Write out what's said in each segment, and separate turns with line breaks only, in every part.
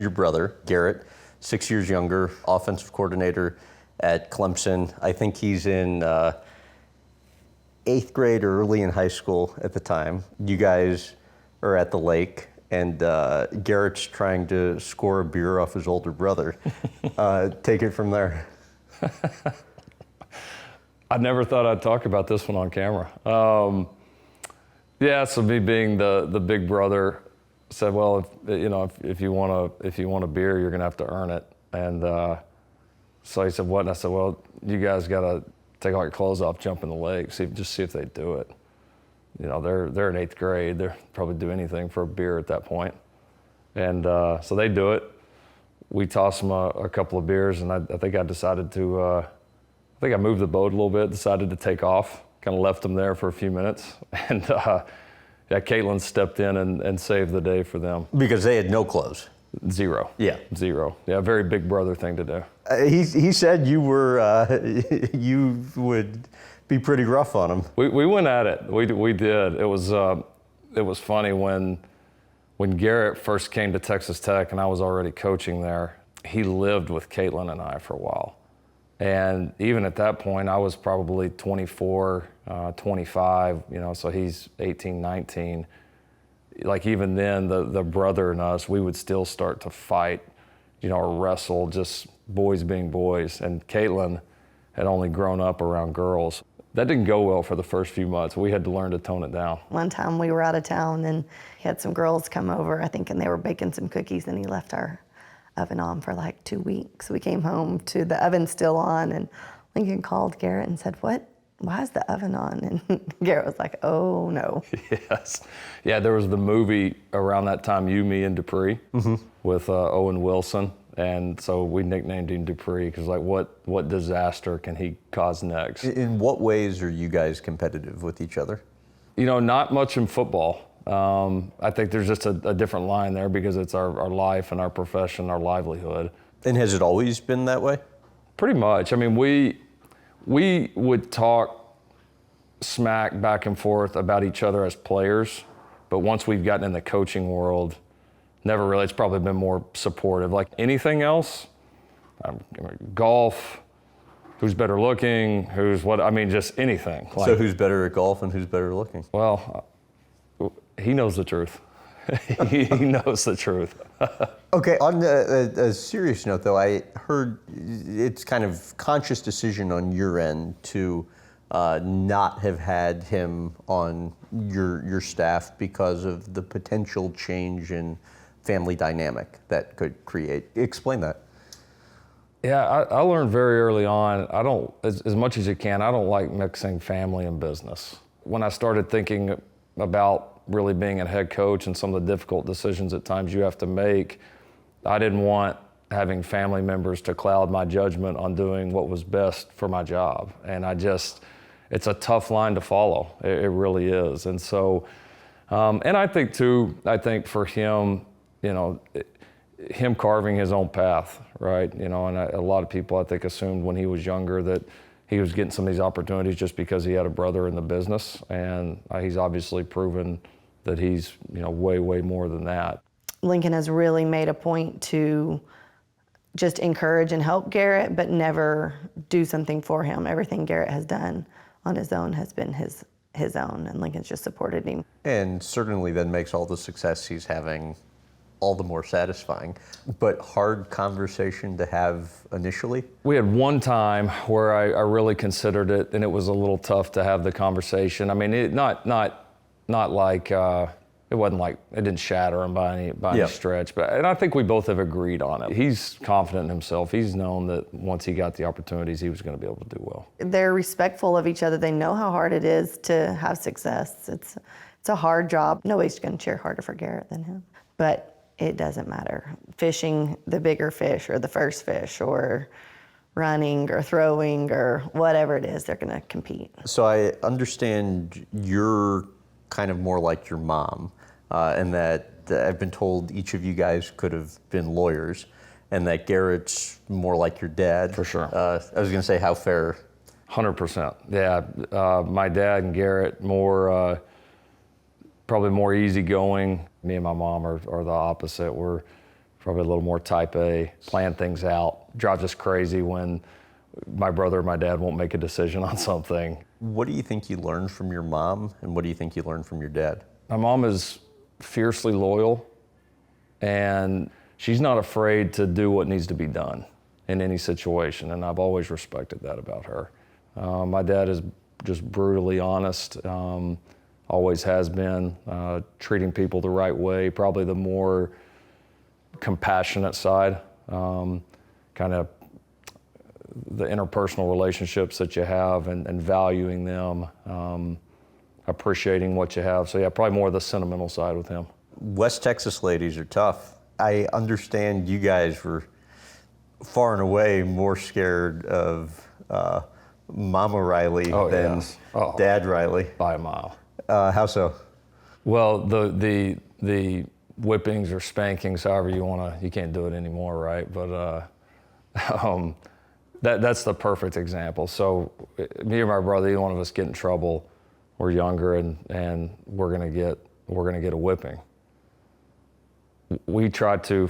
Your brother, Garrett, 6 years younger, offensive coordinator at Clemson. I think he's in eighth grade or early in high school at the time. You guys are at the lake, and Garrett's trying to score a beer off his older brother. Take it from there.
I never thought I'd talk about this one on camera. So me being the big brother, said, well, if you want a beer, you're gonna have to earn it. And so he said, what? And I said, well, you guys gotta take all your clothes off, jump in the lake, just see if they do it. You know, they're in eighth grade. They'll probably do anything for a beer at that point. And so they do it. We toss them a couple of beers, and I think I decided to. I think I moved the boat a little bit, decided to take off, kind of left them there for a few minutes. And Caitlin stepped in and saved the day for them.
Because they had no clothes.
Zero.
Yeah.
Zero. Yeah, very big brother thing to do.
He said you you would be pretty rough on him.
We went at it. We did. It was funny when Garrett first came to Texas Tech and I was already coaching there. He lived with Caitlin and I for a while. And even at that point, I was probably 24, 25, so he's 18, 19. Like even then, the brother and us, we would still start to fight, or wrestle, just boys being boys. And Caitlin had only grown up around girls. That didn't go well for the first few months. We had to learn to tone it down.
One time we were out of town and he had some girls come over, I think, and they were baking some cookies, and he left our oven on for like 2 weeks. We came home to the oven still on, and Lincoln called Garrett and said, "What? Why is the oven on?" And Garrett was like, "Oh no."
Yes. Yeah, there was the movie around that time, You, Me, and Dupree, with Owen Wilson. And so we nicknamed him Dupree because what disaster can he cause next?
In what ways are you guys competitive with each other?
Not much in football. I think there's just a different line there because it's our life and our profession, our livelihood.
And has it always been that way?
Pretty much. I mean, we would talk smack back and forth about each other as players, but once we've gotten in the coaching world, never really. It's probably been more supportive. Like anything else, golf, who's better looking, just anything.
So who's better at golf and who's better looking?
Well, he knows the truth. He knows the truth.
Okay, on a serious note though, I heard it's kind of conscious decision on your end to not have had him on your staff because of the potential change in family dynamic that could create. Explain that.
Yeah, I learned very early on, I don't, as much as you can, I don't like mixing family and business. When I started thinking about really being a head coach and some of the difficult decisions at times you have to make, I didn't want having family members to cloud my judgment on doing what was best for my job. And it's a tough line to follow. It really is. And so, and I think for him, him carving his own path, right? And a lot of people I think assumed when he was younger that he was getting some of these opportunities just because he had a brother in the business, and he's obviously proven that he's way, way more than that.
Lincoln has really made a point to just encourage and help Garrett, but never do something for him. Everything Garrett has done on his own has been his own, and Lincoln's just supported him. And
certainly then makes all the success he's having all the more satisfying. But hard conversation to have initially? We had one time where I really considered it, and it was a little tough to have the conversation. I mean, it not like it wasn't like it didn't shatter him by any stretch, and I think we both have agreed on it. He's confident in himself. He's known that once he got the opportunities, he was going to be able to do well.
They're respectful of each other. They know how hard it is to have success. It's a hard job. Nobody's going to cheer harder for Garrett than him, but it doesn't matter. Fishing the bigger fish or the first fish or running or throwing or whatever it is, they're going to compete. So I understand you're kind of more like your mom, and that I've been told each of you guys could have been lawyers, and that Garrett's more like your dad.
For sure.
I was going to say, how fair?
100%. Yeah, my dad and Garrett probably more easygoing. Me and my mom are the opposite. We're probably a little more type A, plan things out. Drives us crazy when my brother or my dad won't make a decision on something.
What do you think you learned from your mom, and what do you think you learned from your dad?
My mom is fiercely loyal, and she's not afraid to do what needs to be done in any situation, and I've always respected that about her. My dad is just brutally honest, always has been, treating people the right way, probably the more compassionate side, kind of the interpersonal relationships that you have and valuing them, appreciating what you have. So yeah, probably more the sentimental side with him.
West Texas ladies are tough. I understand you guys were far and away more scared of Mama Riley than Dad Riley.
By a mile.
How so?
Well, the whippings or spankings, however you can't do it anymore, right? But that's the perfect example. So me or my brother, either one of us get in trouble, we're younger and we're gonna get a whipping. We tried to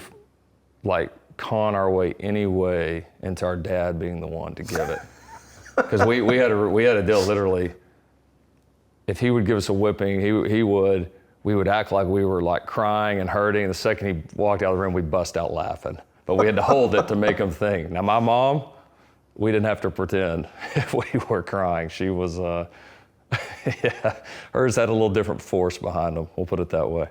con our way anyway into our dad being the one to give it. Because we had a deal literally, if he would give us a whipping, we would act like we were crying and hurting, and the second he walked out of the room, we'd bust out laughing. But we had to hold it to make him think. Now my mom, we didn't have to pretend if we were crying. She was, yeah, hers had a little different force behind them, we'll put it that way.